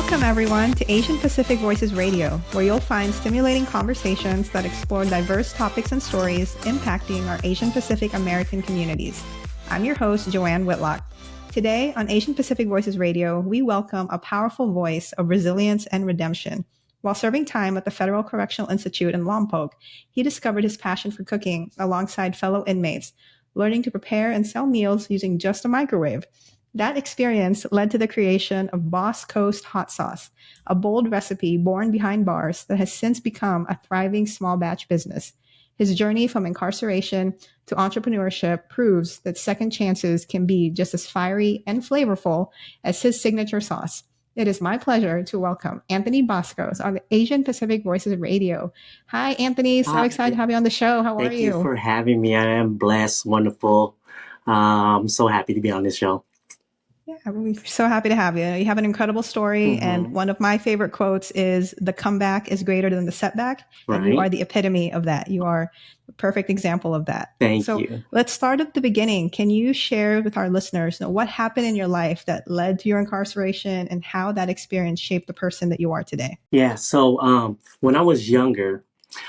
Welcome, everyone, to Asian Pacific Voices Radio, where you'll find stimulating conversations that explore diverse topics and stories impacting our Asian Pacific American communities. I'm your host, Joanne Whitlock. Today on Asian Pacific Voices Radio, we welcome a powerful voice of resilience and redemption. While serving time at the Federal Correctional Institute in Lompoc, he discovered his passion for cooking alongside fellow inmates, learning to prepare and sell meals using just a microwave. That experience led to the creation of Boss Coast hot sauce, a bold recipe born behind bars that has since become a thriving small batch business. His journey from incarceration to entrepreneurship proves that second chances can be just as fiery and flavorful as his signature sauce. It is my pleasure to welcome Anthony Bascos on the Asian Pacific Voices Radio. Hi, Anthony. So excited to have you on the show. How are Thank you? you for having me. I am blessed, wonderful. I'm so happy to be on this show. Yeah, we're so happy to have you. You have an incredible story. And one of my favorite quotes is, "The comeback is greater than the setback." And you are the epitome of that. You are a perfect example of that. Thank you. Let's start at the beginning. Can you share with our listeners what happened in your life that led to your incarceration and how that experience shaped the person that you are today? Yeah. So when I was younger,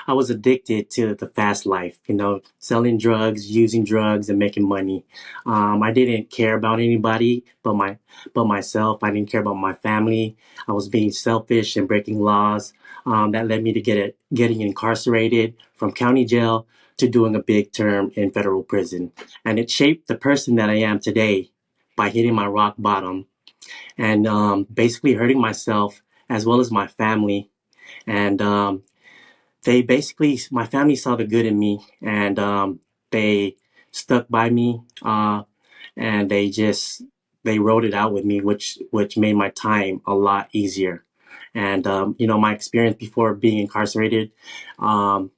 I was addicted to the fast life, selling drugs, using drugs, and making money. I didn't care about anybody but myself. I didn't care about my family. I was being selfish and breaking laws. That led me to getting incarcerated from county jail to doing a big term in federal prison. And it shaped the person that I am today by hitting my rock bottom and basically hurting myself as well as my family. And my family saw the good in me, and they stuck by me, and they wrote it out with me, which made my time a lot easier. And my experience before being incarcerated, and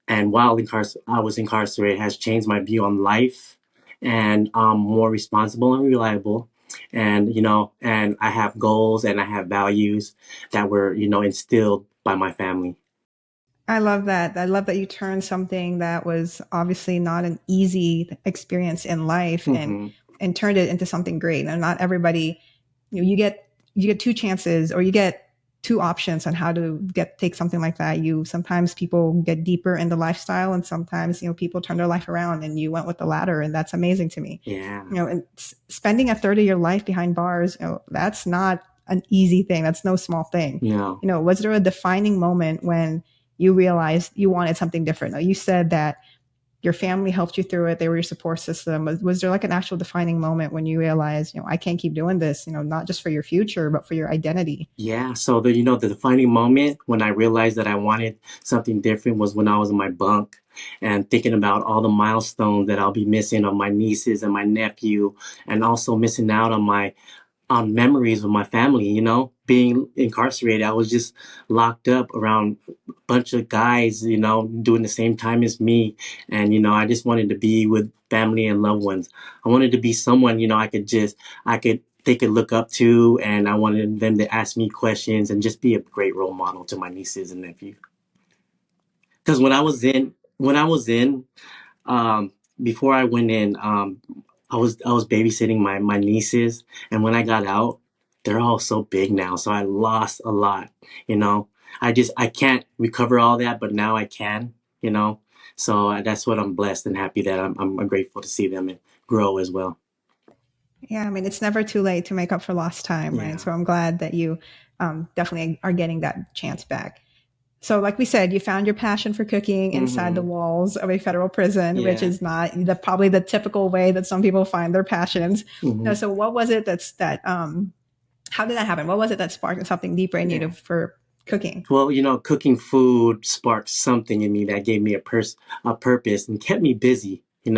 while I was incarcerated, has changed my view on life, and I'm more responsible and reliable. And and I have goals and I have values that were instilled by my family. I love that. I love that you turned something that was obviously not an easy experience in life and turned it into something great. And not everybody, you get two chances, or you get two options on how to take something like that. Sometimes people get deeper in the lifestyle, and sometimes people turn their life around, and you went with the latter, and that's amazing to me. Yeah. And spending a third of your life behind bars, that's not an easy thing. That's no small thing. No. Was there a defining moment when you realized you wanted something different? Now, you said that your family helped you through it. They were your support system. Was there like an actual defining moment when you realized, I can't keep doing this, not just for your future, but for your identity? Yeah. So the defining moment when I realized that I wanted something different was when I was in my bunk and thinking about all the milestones that I'll be missing on my nieces and my nephew, and also missing out on memories with my family. Being incarcerated, I was just locked up around a bunch of guys, doing the same time as me. And, I just wanted to be with family and loved ones. I wanted to be someone, they could look up to, and I wanted them to ask me questions and just be a great role model to my nieces and nephew. Because before I went in, I was babysitting my nieces, and when I got out, they're all so big now. So I lost a lot, I can't recover all that, but now I can, So that's what I'm blessed and happy that I'm grateful to see them and grow as well. Yeah, I mean, it's never too late to make up for lost time, right? So I'm glad that you definitely are getting that chance back. So like we said, you found your passion for cooking inside the walls of a federal prison, which is not probably the typical way that some people find their passions. So what was it how did that happen? What was it that sparked something deeper in you for cooking? Well, cooking food sparked something in me that gave me a purpose and kept me busy. It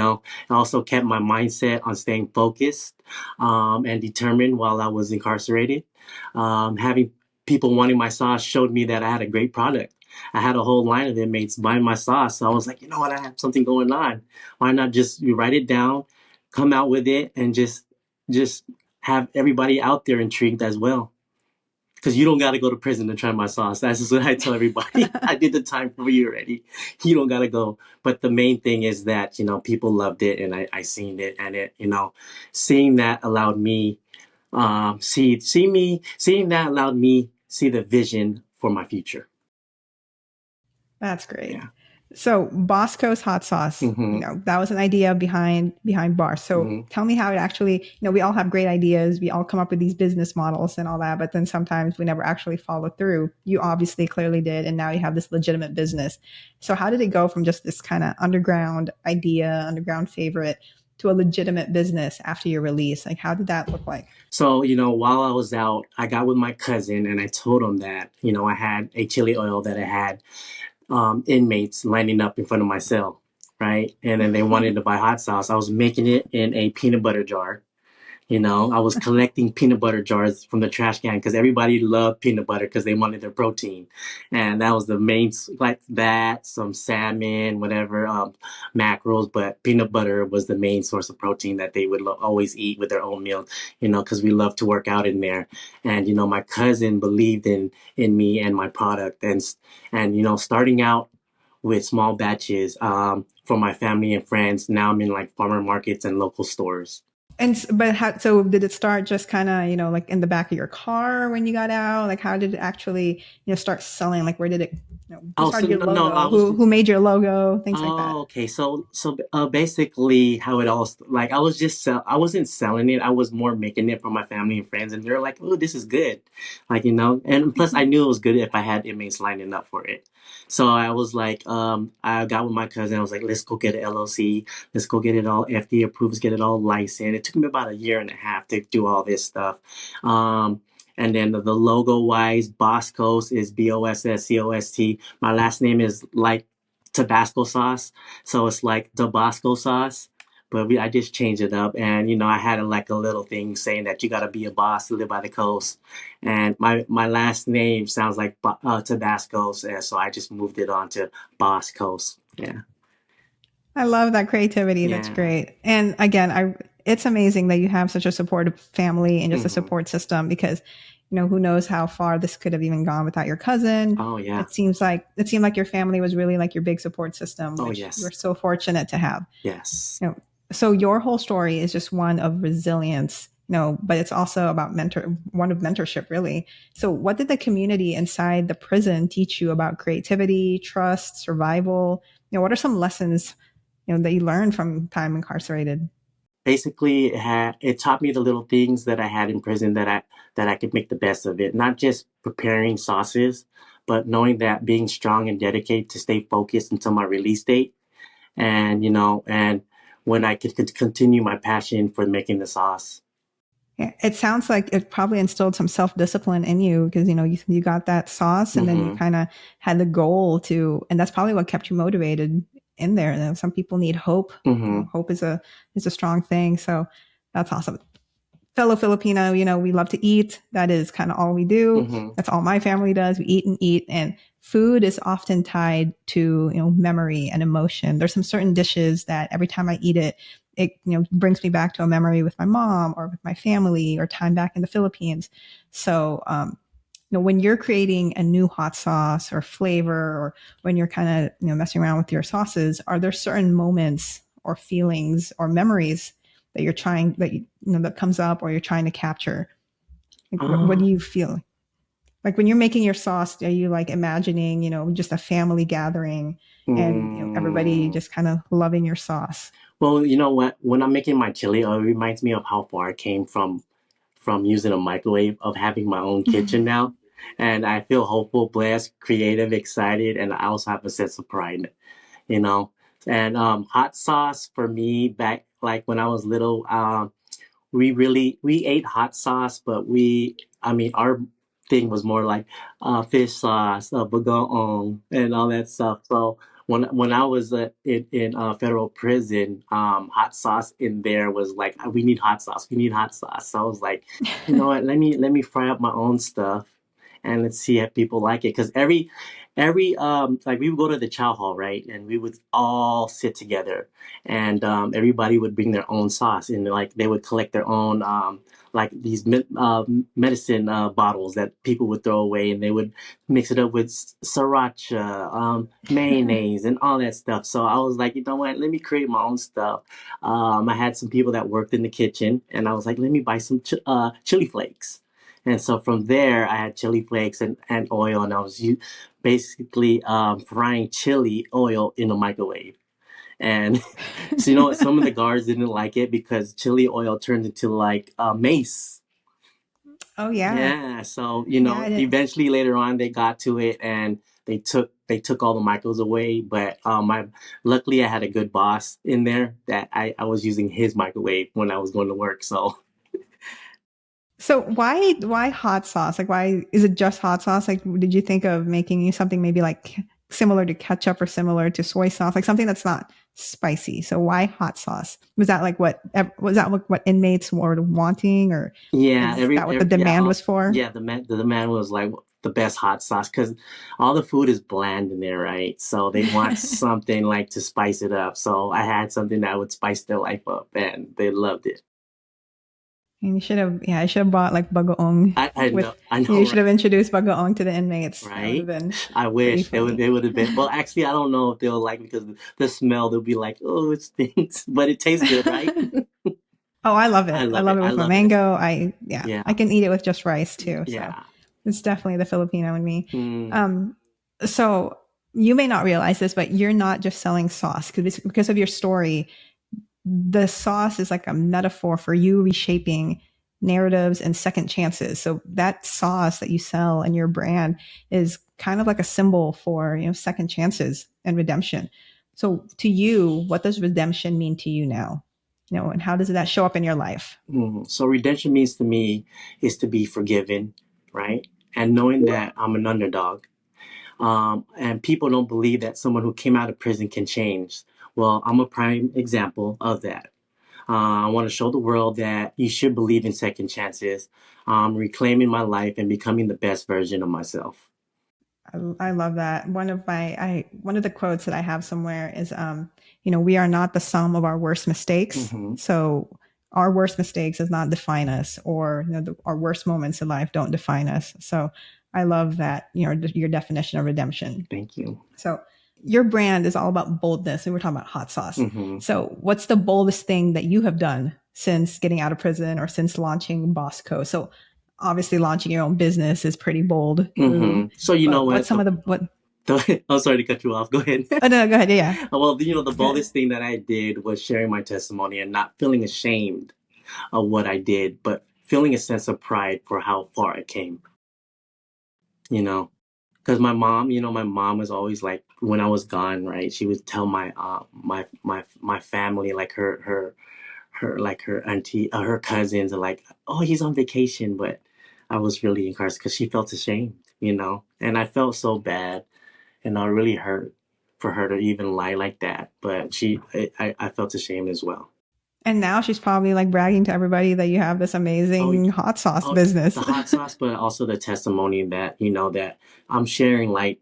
also kept my mindset on staying focused and determined while I was incarcerated. Having people wanting my sauce showed me that I had a great product. I had a whole line of inmates buying my sauce. So I was like, you know what? I have something going on. Why not just write it down, come out with it, and just have everybody out there intrigued as well. Because you don't got to go to prison to try my sauce. That's just what I tell everybody. I did the time for you already. You don't got to go. But the main thing is that, people loved it, and I seen it, and seeing that allowed me seeing that allowed me see the vision for my future. That's great. Yeah. So Bosco's hot sauce, Mm-hmm. that was an idea behind bar. So Mm-hmm. tell me how it actually, we all have great ideas. We all come up with these business models and all that, but then sometimes we never actually follow through. You obviously clearly did, and now you have this legitimate business. So how did it go from just this kind of underground idea, underground favorite, to a legitimate business after your release? Like, how did that look like? So, while I was out, I got with my cousin and I told him that, I had a chili oil that I had inmates lining up in front of my cell, right? And then they wanted to buy hot sauce. I was making it in a peanut butter jar. I was collecting peanut butter jars from the trash can because everybody loved peanut butter because they wanted their protein. And that was the main, like that, some salmon, whatever, mackerels, but peanut butter was the main source of protein that they would always eat with their own meal, because we love to work out in there. And, my cousin believed in me and my product. And, starting out with small batches, for my family and friends, now I'm in like farmer markets and local stores. But so did it start just kind of, like in the back of your car when you got out? Like how did it actually, start selling? Like where did it, who Oh, so started your no, I logo? was. Who made your logo? Things like that. Oh, okay. Basically, how it all like I was just I wasn't selling it. I was more making it for my family and friends, and they're like, "Oh, this is good," And plus, I knew it was good if I had inmates lining up for it. So I was like, I got with my cousin. I was like, "Let's go get an LLC. Let's go get it all FDA approved. Let's get it all licensed." It took me about a year and a half to do all this stuff. Um, and then the logo wise, Bosco is BOSSCOST. My last name is like Tabasco sauce. So it's like Tabasco sauce. But I just changed it up, and I had like a little thing saying that you gotta be a boss to live by the coast, and my last name sounds like Tabasco, so I just moved it on to Boss Coast. Yeah, I love that creativity. That's yeah. great. And again, it's amazing that you have such a supportive family and just a Hmm. support system because, who knows how far this could have even gone without your cousin. Oh yeah. It seemed like your family was really like your big support system, Oh which you're yes. so fortunate to have. Yes. So your whole story is just one of resilience, but it's also about one of mentorship, really. So what did the community inside the prison teach you about creativity, trust, survival? What are some lessons, that you learned from time incarcerated? Basically it taught me the little things that I had in prison that I could make the best of it. Not just preparing sauces, but knowing that being strong and dedicated to stay focused until my release date, and when I could continue my passion for making the sauce. Yeah, it sounds like it probably instilled some self-discipline in you because, you got that sauce and then you Mm-hmm. kind of had the goal to, and that's probably what kept you motivated in there. Some people need hope. Mm-hmm. Hope is a strong thing. So that's awesome. Fellow Filipino, we love to eat. That is kind of all we do. Mm-hmm. That's all my family does. We eat and eat. And food is often tied to, memory and emotion. There's some certain dishes that every time I eat it, it, brings me back to a memory with my mom or with my family or time back in the Philippines. So, when you're creating a new hot sauce or flavor, or when you're kind of, messing around with your sauces, are there certain moments or feelings or memories that you're trying that comes up or you're trying to capture? Like, what do Oh. you feel like when you're making your sauce? Are you like imagining, just a family gathering and everybody Mm. just kind of loving your sauce? Well, you know what? When I'm making my chili, it reminds me of how far I came from using a microwave, of having my own kitchen now. And I feel hopeful, blessed, creative, excited, and I also have a sense of pride, you know. And hot sauce for me back like when I was little, we ate hot sauce, but I mean our thing was more like fish sauce, bagoong, and all that stuff. So when I was in federal prison, hot sauce in there was like, we need hot sauce, we need hot sauce. So I was like, you know what, let me fry up my own stuff, and let's see if people like it. Because every like we would go to the chow hall, right, and we would all sit together, and everybody would bring their own sauce, and like they would collect their own like these medicine bottles that people would throw away, and they would mix it up with sriracha, mayonnaise, and all that stuff. So I was like, you know what? Let me create my own stuff. I had some people that worked in the kitchen, and I was like, let me buy some chili flakes. And so from there, I had chili flakes and oil, and I was basically frying chili oil in the microwave. And so, you know what? Some of the guards didn't like it because chili oil turned into like mace. Oh yeah. Yeah. So, Yeah, I didn't. eventually later on they got to it and they took all the micros away. But luckily I had a good boss in there that I was using his microwave when I was going to work. So So why hot sauce? Like why is it just hot sauce? Like did you think of making something maybe like similar to ketchup or similar to soy sauce, like something that's not spicy? So why hot sauce? Was that like what inmates were wanting, or yeah, is that what the yeah, demand was for? yeah, the man was like the best hot sauce because all the food is bland in there, right? So they want something like to spice it up. So I had something that would spice their life up, and they loved it. And I should have bought like bagoong with, I you know, should have introduced bagoong to the inmates. That would have right? been I pretty wish funny. it would have been. Well, actually, I don't know if they'll like because the smell. They'll be like, "Oh, it stinks," but it tastes good, right? Oh, I love I it. I love love it. it I with my love it. mango. Yeah, I can eat it with just rice too. So yeah. it's definitely the Filipino in me. Mm, Um, so you may not realize this, but you're not just selling sauce because of your story. The sauce is like a metaphor for you reshaping narratives and second chances. So that sauce that you sell and your brand is kind of like a symbol for, second chances and redemption. So to you, what does redemption mean to you now? And how does that show up in your life? So redemption means to me is to be forgiven, right? And knowing that I'm an underdog. And people don't believe that someone who came out of prison can change. Well, I'm a prime example of that. I want to show the world that you should believe in second chances, reclaiming my life and becoming the best version of myself. I love that. One of the quotes that I have somewhere is, we are not the sum of our worst mistakes. Hmm. So our worst mistakes does not define us, or our worst moments in life don't define us. So I love that, your definition of redemption. Thank you. So your brand is all about boldness, and we're talking about hot sauce. Hmm. So what's the boldest thing that you have done since getting out of prison or since launching Bosco? So obviously launching your own business is pretty bold move, So you know but what's what? some of the what I'm sorry to cut you off. Go ahead. oh no, go ahead. Yeah. Well, the Go ahead. boldest thing that I did was sharing my testimony and not feeling ashamed of what I did, but feeling a sense of pride for how far I came. You know, because my mom was always like, when I was gone, right? She would tell my family, like her auntie, her cousins, are like, oh, he's on vacation, but I was really incarcerated because she felt ashamed, and I felt so bad, and I really hurt for her to even lie like that. But I felt ashamed as well. And now she's probably like bragging to everybody that you have this Oh, amazing hot sauce oh, business. the hot sauce, but also the testimony that I'm sharing, like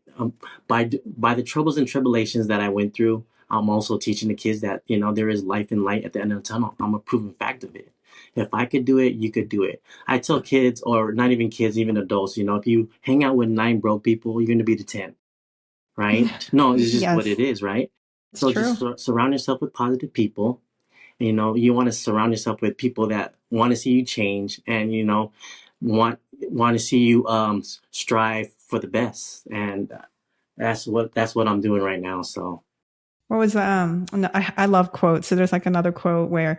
by the troubles and tribulations that I went through. I'm also teaching the kids that there is life and light at the end of the tunnel. I'm a proven fact of it. If I could do it, you could do it. I tell kids, or not even kids, even adults, if you hang out with 9 broke people, you're going to be the 10th, right? No, it's just what it Yes, is, right? it's So just true. surround yourself with positive people. You want to surround yourself with people that want to see you change, and want to see you strive for the best. And that's what I'm doing right now. So What was no, I love quotes. So there's like another quote where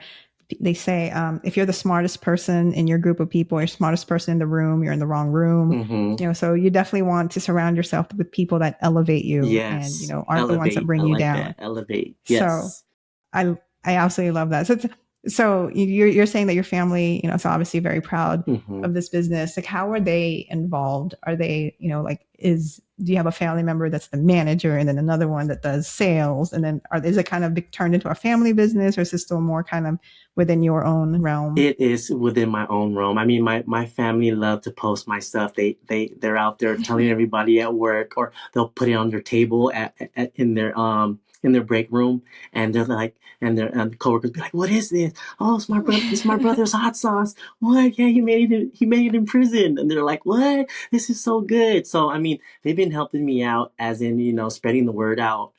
they say, if you're the smartest person in your group of people, you're the smartest person in the room, you're in the wrong room. hmm So you definitely want to surround yourself with people that elevate you and, yes, aren't the ones that elevate. I bring you like down. that. Elevate. So Yes. I absolutely love that. So So you're saying that your family, is obviously very proud Hmm. of this business. Like, how are they involved? Are they, do you have a family member that's the manager and then another one that does sales? And then is it kind of turned into a family business, or is it still more kind of within your own realm? It is within my own realm. I mean, my family love to post my stuff. They're out there telling everybody at work, or they'll put it on their table in their break room, and they're like, and coworkers be like, "What is this? Oh, it's my brother. It's my brother's hot sauce. What? Yeah, he made it. He made it in prison." And they're like, "What? This is so good." So I mean, they've been helping me out, as in spreading the word out,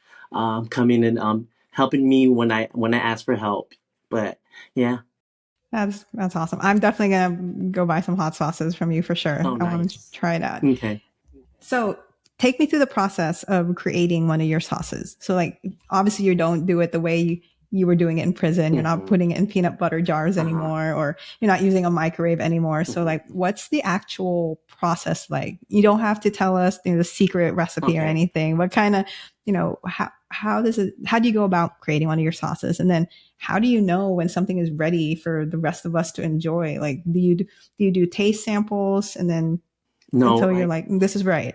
coming and helping me when I ask for help. But yeah. That's awesome. I'm definitely gonna go buy some hot sauces from you for sure. Oh, I want to nice. try that. Okay. So take me through the process of creating one of your sauces. So like obviously you don't do it the way you were doing it in prison. You're not Mm-hmm. putting it in peanut butter jars Uh-huh. anymore, or you're not using a microwave anymore. So like Mm-hmm. what's the actual process like? You don't have to tell us the secret recipe or Okay. anything. What kind of, how do you go about creating one of your sauces? And then how do you know when something is ready for the rest of us to enjoy? Like do you do taste samples and then No, until you're like, this is right?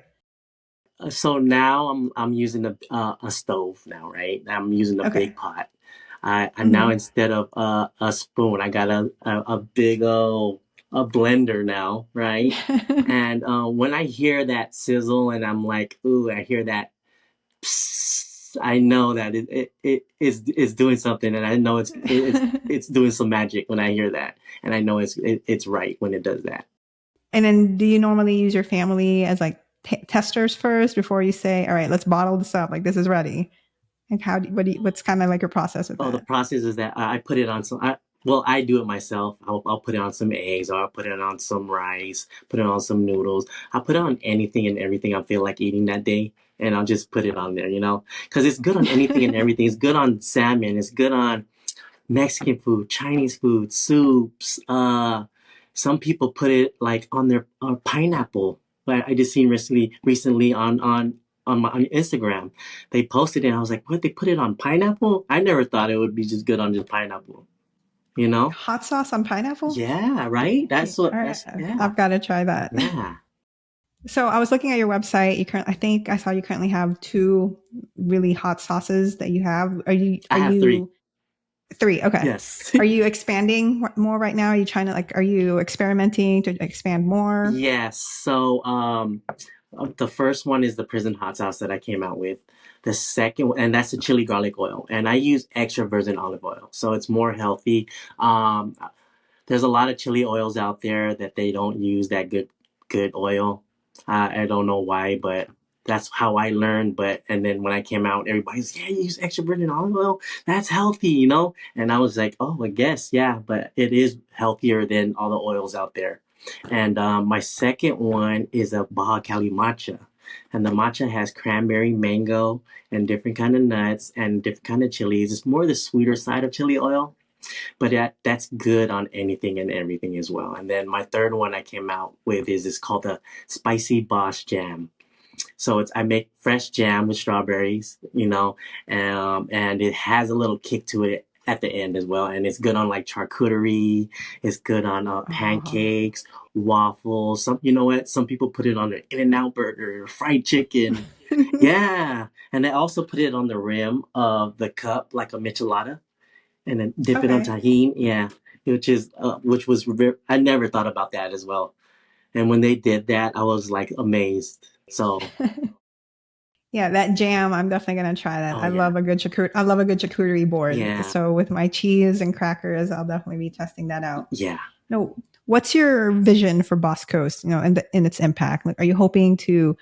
so now I'm using a stove now, right? I'm using a Okay. big pot. I'm now, Hmm. instead of a spoon, I got a big old a blender now, right? And when I hear that sizzle and I'm like, ooh, I hear that, psst, I know that it's doing something, and I know it's doing some magic when I hear that, and I know it's right when it does that. And then do you normally use your family as like testers first before you say, all right, let's bottle this up, like this is ready? Like what's kind of like your process with Oh, the that? process is that I put it on some. Well, I do it myself. I'll put it on some eggs, or I'll put it on some rice, put it on some noodles. I'll put it on anything and everything I feel like eating that day, and I'll just put it on there, because it's good on anything and everything. It's good on salmon. It's good on Mexican food, Chinese food, soups. Some people put it like on their pineapple. But I just seen recently on Instagram, they posted it. And I was like, what? They put it on pineapple? I never thought it would be just good on just pineapple. You know? Hot sauce on pineapple? Yeah, right. Yeah, all right, That's yeah, I've got to try that. yeah. So I was looking at your website. I think I saw you currently have two really hot sauces that you have. Are you I are have three. you three? Okay. Yes. Are you expanding more right now? Are you trying to are you experimenting to expand more? Yes. So, the first one is the prison hot sauce that I came out with. The second one, and that's the chili garlic oil, and I use extra virgin olive oil, so it's more healthy. Um, there's a lot of chili oils out there that they don't use that good oil. I don't know why, but that's how I learned. But and then when I came out, everybody's, yeah, you use extra virgin olive oil. That's healthy. And I was like, oh, I guess, yeah, but it is healthier than all the oils out there. And my second one is a Baja Cali matcha, and the matcha has cranberry, mango, and different kind of nuts and different kind of chilies. It's more the sweeter side of chili oil, but that's good on anything and everything as well. And then my third one I came out with is called the spicy Boss jam. So I make fresh jam with strawberries, and it has a little kick to it at the end as well. And it's good on like charcuterie. It's good on Oh. pancakes, waffles. Some, you know what? Some people put it on their In-N-Out burger, fried chicken. Yeah, and they also put it on the rim of the cup like a michelada, and then dip it on Okay. tahine. Yeah, which was I never thought about that as well. And when they did that, I was like amazed. So, Yeah, that jam, I'm definitely gonna try that. oh yeah, I love a good charcuterie board. yeah, So with my cheese and crackers, I'll definitely be testing that out. yeah. No, what's your vision for Boss Coast? And its impact. Like, are you hoping to,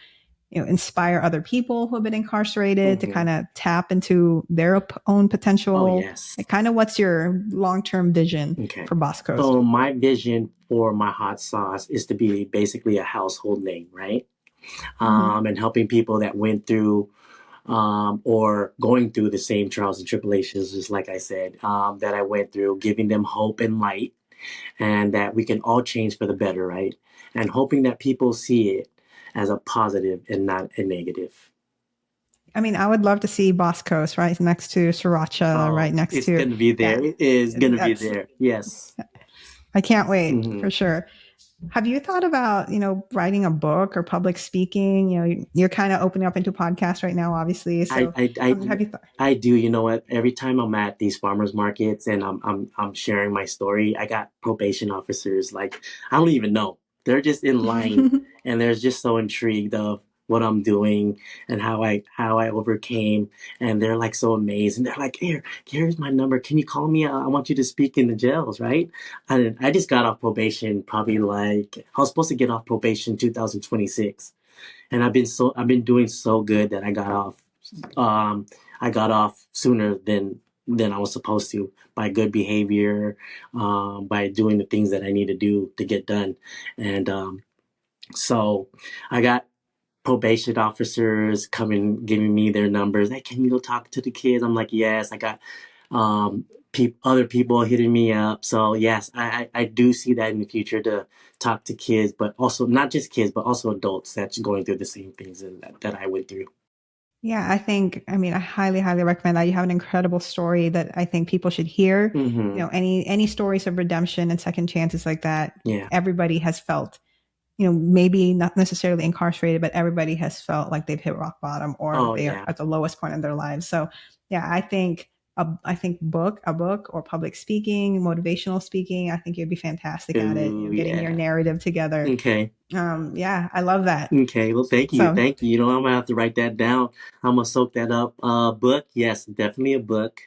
inspire other people who have been incarcerated to Hmm. kind of tap into their own Oh potential? yes. Like, kind of, what's your long term vision Okay. for Boss Coast? So my vision for my hot sauce is to be basically a household name, right? Hmm. And helping people that went through or going through the same trials and tribulations, just like I said, that I went through, giving them hope and light, and that we can all change for the better, right? And hoping that people see it as a positive and not a negative. I mean, I would love to see Boss Coast right next to Sriracha, Oh, right next it's to, gonna be there. yeah, It is gonna be that's, there. Yes. I can't wait Hmm. for sure. Have you thought about, writing a book or public speaking? You're kind of opening up into podcasts right now, obviously. I, So, I, I, have you thought? I do. You know what? Every time I'm at these farmers markets and I'm sharing my story, I got probation officers. Like, I don't even know. They're just in line and they're just so intrigued of what I'm doing and how I overcame. And they're like so amazed. And they're like, here's my number. Can you call me? I want you to speak in the jails, right? I just got off probation probably like I was supposed to get off probation 2026. And I've been doing so good that um, I got off sooner than I was supposed to by good behavior, by doing the things that I need to do to get done. And so I got probation officers coming, giving me their numbers. Hey, can you go talk to the kids? I'm like, yes. I got other people hitting me up. So yes, I do see that in the future to talk to kids, but also not just kids, but also adults that's going through the same things that I went through. Yeah, I mean, I highly, highly recommend that. You have an incredible story that I think people should hear. Hmm. Any stories of redemption and second chances like that, Yeah. everybody has felt, maybe not necessarily incarcerated, but everybody has felt like they've hit rock bottom or Oh they are yeah. at the lowest point in their lives. So yeah, I think a book or public speaking, motivational speaking, I think you'd be fantastic at it, Ooh getting your yeah. narrative together. Okay. Yeah, I love that. Okay. Well, thank you. So Thank you. You know, I'm gonna have to write that down. I'm gonna soak that up. Book. Yes, definitely a book.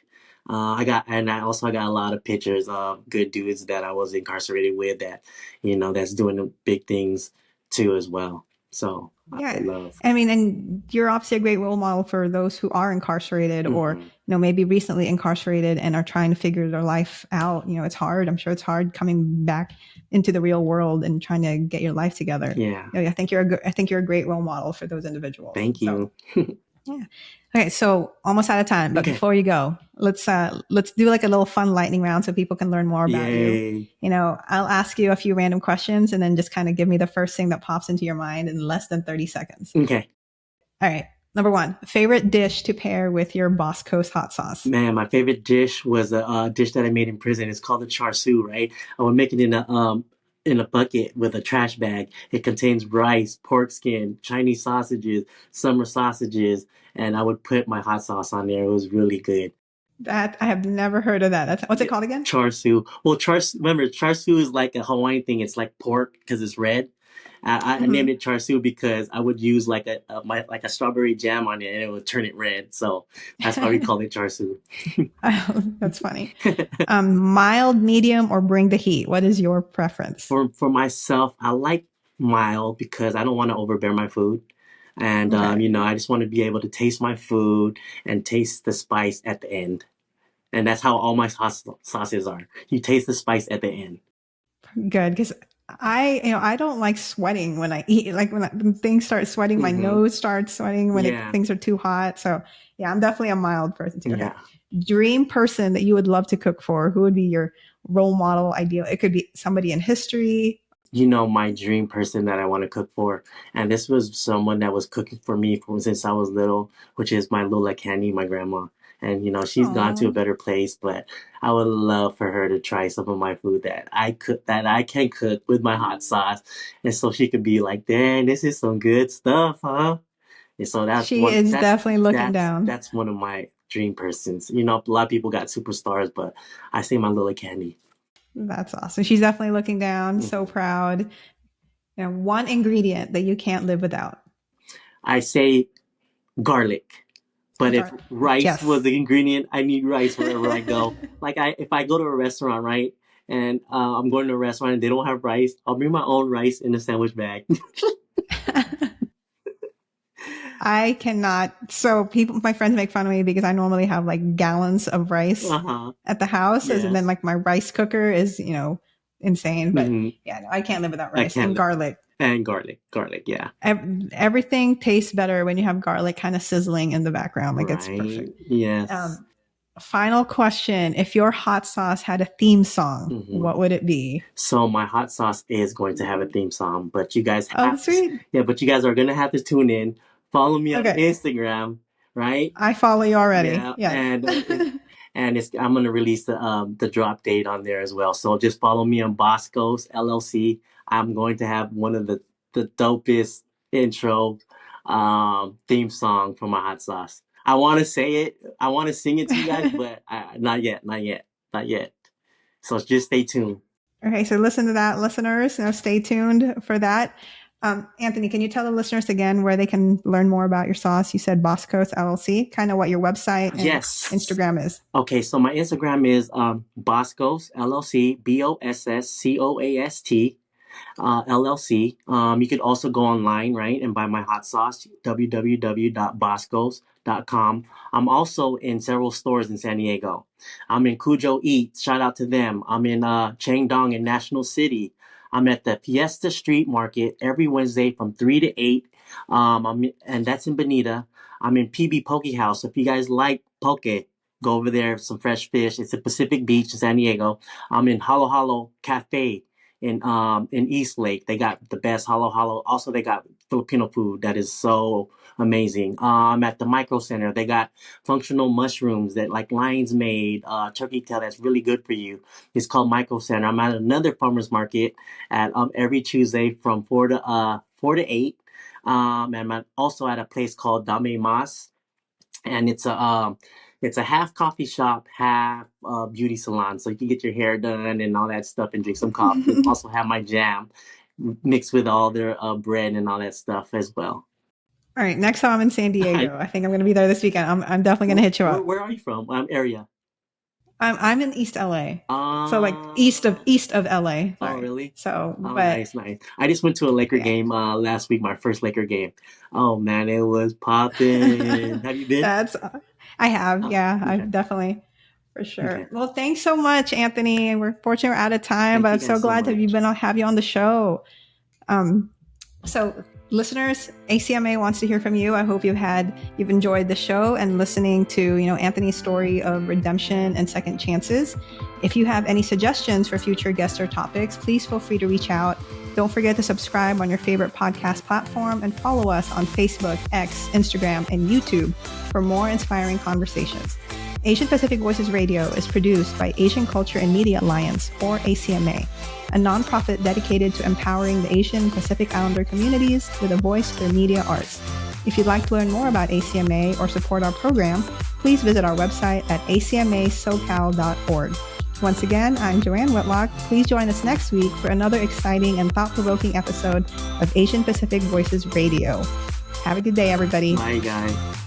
I also got a lot of pictures of good dudes that I was incarcerated with that, that's doing the big things too as well. So I would yeah, love. I mean, and you're obviously a great role model for those who are incarcerated or, Hmm. maybe recently incarcerated and are trying to figure their life out. It's hard. I'm sure it's hard coming back into the real world and trying to get your life together. Yeah. I think you're a great role model for those individuals. Thank So you. yeah. Okay, so almost out of time, but Okay. before you go, let's do like a little fun lightning round so people can learn more about you. Yay. I'll ask you a few random questions and then just kind of give me the first thing that pops into your mind in less than 30 seconds. Okay. All right. Number one, favorite dish to pair with your Boss Coast hot sauce. Man, my favorite dish was a dish that I made in prison. It's called the char siu, right? I would make it in a bucket with a trash bag. It contains rice, pork skin, Chinese sausages, summer sausages, and I would put my hot sauce on there. It was really good. That I have never heard of that. What's it Yeah, called again? char siu. Well, remember, char siu is like a Hawaiian thing. It's like pork because it's red. I named Mhm. it char siu because I would use like a strawberry jam on it and it would turn it red. So that's why we call it char siu. Oh, that's funny. Mild, medium, or bring the heat. What is your preference? For myself, I like mild because I don't want to overbear my food. And Okay. I just want to be able to taste my food and taste the spice at the end. And that's how all my sauces are. You taste the spice at the end. Good, because I don't like sweating when I eat. Like when things start sweating, my Hmm. nose starts sweating when Yeah. things are too hot. So yeah, I'm definitely a mild person too. Okay, Yeah. dream person that you would love to cook for. Who would be your role model? Ideal. It could be somebody in history. My dream person that I want to cook for. And this was someone that was cooking for me from since I was little, which is my Lola Candy, my grandma. And she's gone to a Oh, better place, but I would love for her to try some of my food that I can cook with my hot sauce. And so she could be like, "Dang, this is some good stuff, huh?" And so that's she one is that's definitely looking that's down. that's one of my dream persons. A lot of people got superstars, but I say my Lola Candy. That's awesome. She's definitely looking down. So Mhm. proud. One ingredient that you can't live without. I say garlic. But if Gar- rice was yes. the ingredient, I need rice wherever I go. Like if I go to a restaurant, right, and I'm going to a restaurant and they don't have rice, I'll bring my own rice in a sandwich bag. I cannot. So my friends make fun of me because I normally have like gallons of rice Uh-huh. at the house, and then Yes. like my rice cooker is, insane. But Hmm. yeah, no, I can't live without I rice and can. garlic. And garlic. Garlic. Yeah. Everything tastes better when you have garlic kind of sizzling in the background. Like it's Right. perfect. Yes. Um, Final question: if your hot sauce had a theme song, Hmm. what would it be? So my hot sauce is going to have a theme song, but you guys Oh, have to, sweet. yeah, but you guys are gonna have to tune in. Follow me on Okay. Instagram. right? I follow you already. Yeah, Yes. and I'm gonna release the drop date on there as well. So just follow me on Boss Coast LLC. I'm going to have one of the dopest intro theme song for my hot sauce. I want to say it. I want to sing it to you guys, but not yet, not yet, not yet. So just stay tuned. Okay, so listen to that, listeners. Stay tuned for that. Anthony, can you tell the listeners again where they can learn more about your sauce? You said Boss Coast LLC, kind of what your website and Yes. Instagram is. Okay, so my Instagram is Bosco's LLC, Bosscoast LLC. You could also go online, right, and buy my hot sauce, www.boscos.com. I'm also in several stores in San Diego. I'm in Cujo Eats. Shout out to them. I'm in Changdong in National City. I'm at the Fiesta Street Market every Wednesday from 3 to 8. And that's in Bonita. I'm in PB Poke House. So if you guys like poke, go over there, some fresh fish. It's at Pacific Beach in San Diego. I'm in Halo Halo Cafe in East Lake. They got the best halo halo. Also, they got Filipino food that is so amazing. I'm at the Micro Center. They got functional mushrooms that like Lion's Made, turkey tail that's really good for you. It's called Micro Center. I'm at another farmers market at every Tuesday from 4 to 8. And I'm also at a place called Dame Mas, and it's a half coffee shop, half beauty salon. So you can get your hair done and all that stuff and drink some coffee. Also have my jam mixed with all their bread and all that stuff as well. All right, next time I'm in San Diego. I think I'm going to be there this weekend. I'm definitely going to hit you up. Where are you from? Area? I'm in East LA. So like east of LA. Sorry. Oh, really? So, but nice. I just went to a Laker game last week, my first Laker game. Oh man, it was popping. Have you been? I have. Yeah, okay. I've definitely, for sure. Okay. Well, thanks so much, Anthony. And we're fortunate we're out of time, but I'm so glad to have you on the show. So listeners, ACMA wants to hear from you. I hope you've enjoyed the show and listening to, Anthony's story of redemption and second chances. If you have any suggestions for future guests or topics, please feel free to reach out. Don't forget to subscribe on your favorite podcast platform and follow us on Facebook, X, Instagram, and YouTube for more inspiring conversations. Asian Pacific Voices Radio is produced by Asian Culture and Media Alliance, or ACMA, a nonprofit dedicated to empowering the Asian Pacific Islander communities with a voice for media arts. If you'd like to learn more about ACMA or support our program, please visit our website at acmasocal.org. Once again, I'm Joanne Whitlock. Please join us next week for another exciting and thought-provoking episode of Asian Pacific Voices Radio. Have a good day, everybody. Bye, guys.